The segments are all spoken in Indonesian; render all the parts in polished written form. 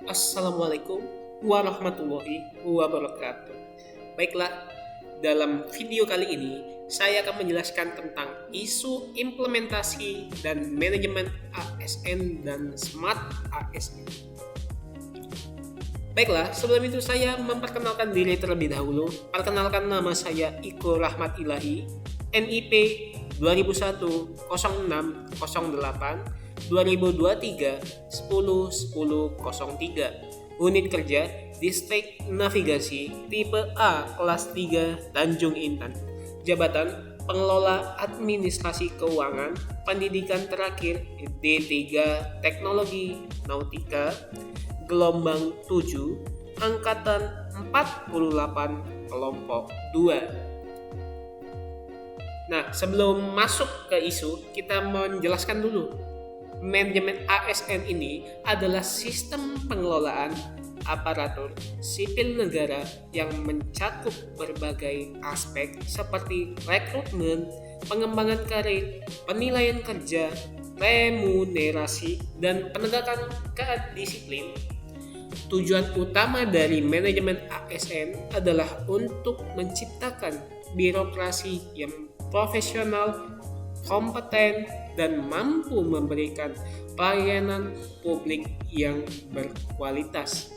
Assalamualaikum warahmatullahi wabarakatuh. Baiklah, dalam video kali ini saya akan menjelaskan tentang isu implementasi dan manajemen ASN dan Smart ASN. Baiklah, sebelum itu saya memperkenalkan diri terlebih dahulu. Perkenalkan, nama saya Iko Rahmat Ilahi, NIP 2001 06 08 2023 10 10 03, unit kerja Distrik Navigasi tipe A kelas 3 Tanjung Intan, jabatan pengelola administrasi keuangan, pendidikan terakhir D3 Teknologi Nautika, gelombang 7, angkatan 48, kelompok 2. Nah, sebelum masuk ke isu, kita menjelaskan dulu. Manajemen ASN ini adalah sistem pengelolaan aparatur sipil negara yang mencakup berbagai aspek seperti rekrutmen, pengembangan karir, penilaian kerja, remunerasi, dan penegakan kedisiplin. Tujuan utama dari manajemen ASN adalah untuk menciptakan birokrasi yang profesional, kompeten, dan mampu memberikan pelayanan publik yang berkualitas.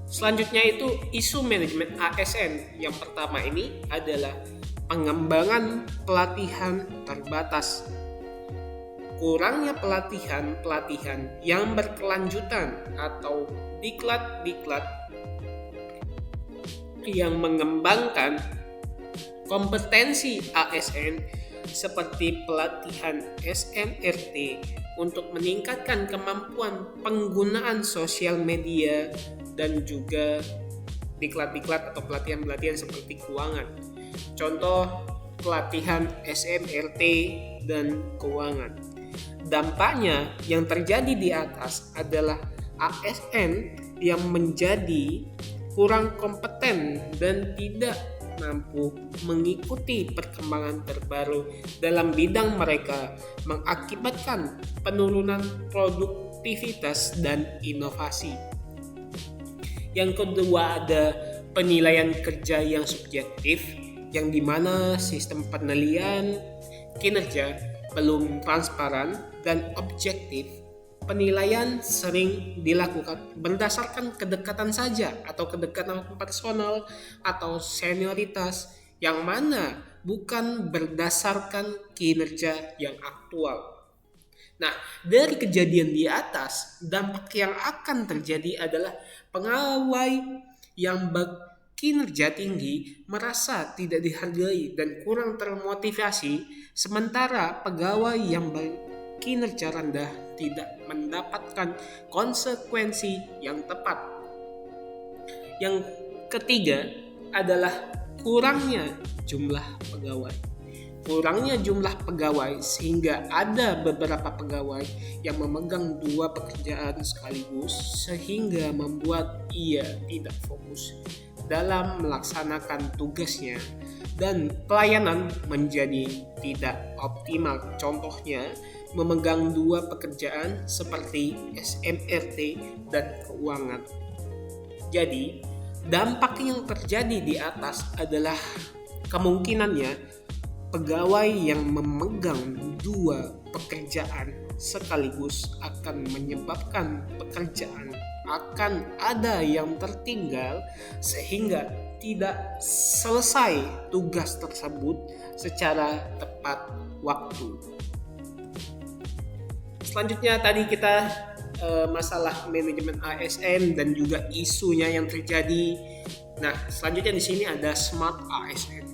Selanjutnya itu isu manajemen ASN. Yang pertama ini adalah pengembangan pelatihan terbatas. Kurangnya pelatihan yang berkelanjutan atau diklat yang mengembangkan kompetensi ASN seperti pelatihan SMRT untuk meningkatkan kemampuan penggunaan sosial media dan juga diklat atau pelatihan seperti keuangan. Contoh pelatihan SMRT dan keuangan. Dampaknya yang terjadi di atas adalah ASN yang menjadi kurang kompeten dan tidak mampu mengikuti perkembangan terbaru dalam bidang mereka, mengakibatkan penurunan produktivitas dan inovasi. Yang kedua ada penilaian kerja yang subjektif, yang dimana sistem penilaian kinerja belum transparan dan objektif. Penilaian sering dilakukan berdasarkan kedekatan saja atau kedekatan personal atau senioritas, yang mana bukan berdasarkan kinerja yang aktual. Nah, dari kejadian di atas, dampak yang akan terjadi adalah pegawai yang kinerja tinggi merasa tidak dihargai dan kurang termotivasi, sementara pegawai yang kinerja rendah tidak mendapatkan konsekuensi yang tepat. Yang ketiga adalah kurangnya jumlah pegawai. Kurangnya jumlah pegawai sehingga ada beberapa pegawai yang memegang dua pekerjaan sekaligus, sehingga membuat ia tidak fokus dalam melaksanakan tugasnya dan pelayanan menjadi tidak optimal. Contohnya memegang dua pekerjaan seperti SMRT dan keuangan. Jadi, dampak yang terjadi di atas adalah kemungkinannya pegawai yang memegang dua pekerjaan sekaligus akan menyebabkan pekerjaan akan ada yang tertinggal sehingga tidak selesai tugas tersebut secara tepat waktu. Selanjutnya tadi kita masalah manajemen ASN dan juga isunya yang terjadi. Nah, selanjutnya di sini ada Smart ASN.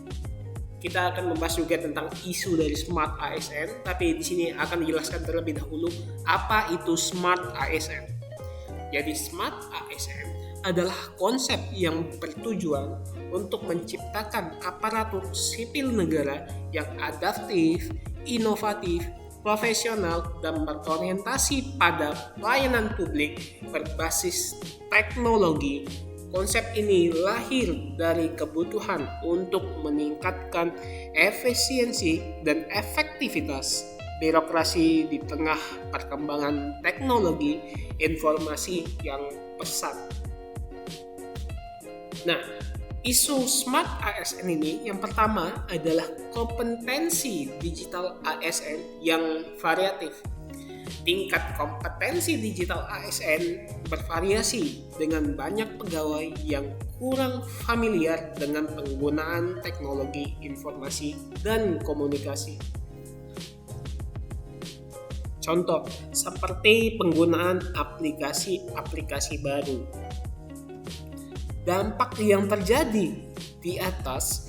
Kita akan membahas juga tentang isu dari Smart ASN, tapi di sini akan dijelaskan terlebih dahulu apa itu Smart ASN. Jadi Smart ASN adalah konsep yang bertujuan untuk menciptakan aparatur sipil negara yang adaptif, inovatif, profesional, dan berorientasi pada pelayanan publik berbasis teknologi. Konsep ini lahir dari kebutuhan untuk meningkatkan efisiensi dan efektivitas birokrasi di tengah perkembangan teknologi informasi yang pesat. Nah, isu Smart ASN ini yang pertama adalah kompetensi digital ASN yang variatif. Tingkat kompetensi digital ASN bervariasi dengan banyak pegawai yang kurang familiar dengan penggunaan teknologi informasi dan komunikasi. Contoh, seperti penggunaan aplikasi-aplikasi baru. Dampak yang terjadi di atas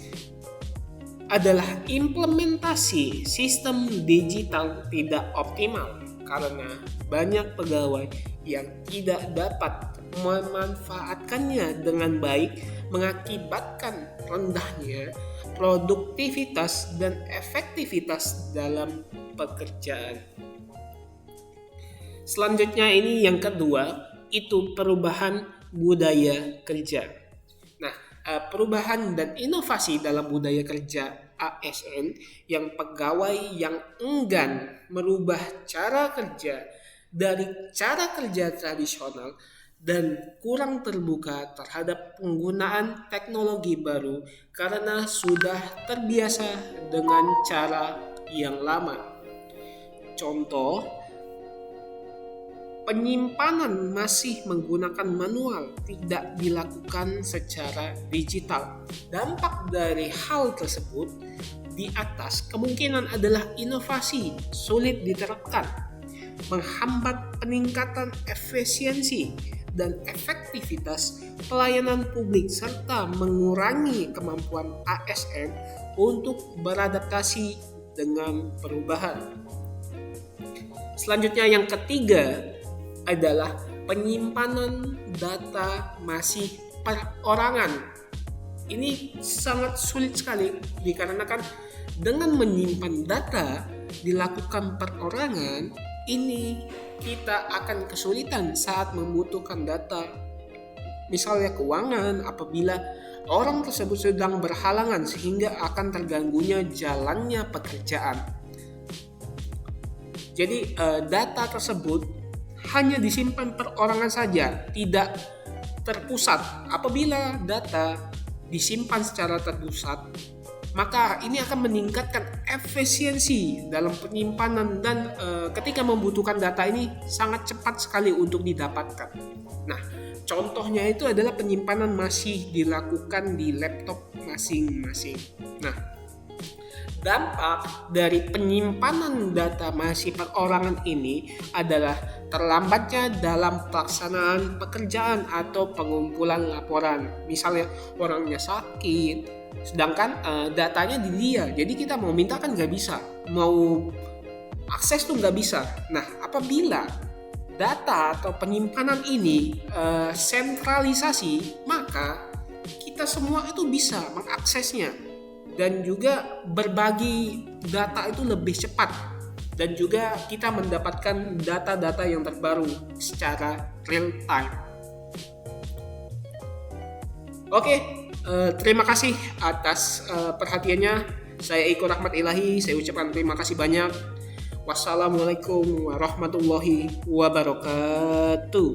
adalah implementasi sistem digital tidak optimal karena banyak pegawai yang tidak dapat memanfaatkannya dengan baik mengakibatkan rendahnya produktivitas dan efektivitas dalam pekerjaan. Selanjutnya ini yang kedua, itu perubahan budaya kerja. Nah, perubahan dan inovasi dalam budaya kerja ASN yang pegawai yang enggan merubah cara kerja dari cara kerja tradisional dan kurang terbuka terhadap penggunaan teknologi baru karena sudah terbiasa dengan cara yang lama. Contoh, penyimpanan masih menggunakan manual, tidak dilakukan secara digital. Dampak dari hal tersebut di atas kemungkinan adalah inovasi sulit diterapkan, menghambat peningkatan efisiensi dan efektivitas pelayanan publik serta mengurangi kemampuan ASN untuk beradaptasi dengan perubahan. Selanjutnya yang ketiga adalah penyimpanan data masih perorangan. Ini sangat sulit sekali dikarenakan dengan menyimpan data dilakukan perorangan, ini kita akan kesulitan saat membutuhkan data. Misalnya keuangan, apabila orang tersebut sedang berhalangan sehingga akan terganggunya jalannya pekerjaan. Jadi data tersebut hanya disimpan perorangan saja, tidak terpusat. Apabila data disimpan secara terpusat, maka ini akan meningkatkan efisiensi dalam penyimpanan dan ketika membutuhkan data ini sangat cepat sekali untuk didapatkan. Nah, contohnya itu adalah penyimpanan masih dilakukan di laptop masing-masing. Nah, dampak dari penyimpanan data masih perorangan ini adalah terlambatnya dalam pelaksanaan pekerjaan atau pengumpulan laporan. Misalnya orangnya sakit, sedangkan datanya di dia, jadi kita mau minta kan nggak bisa, mau akses tuh nggak bisa. Nah, apabila data atau penyimpanan ini sentralisasi, maka kita semua itu bisa mengaksesnya dan juga berbagi data itu lebih cepat, dan juga kita mendapatkan data-data yang terbaru secara real time. Oke, terima kasih atas perhatiannya. Saya Iko Rahmat Ilahi, saya ucapkan terima kasih banyak. Wassalamualaikum warahmatullahi wabarakatuh.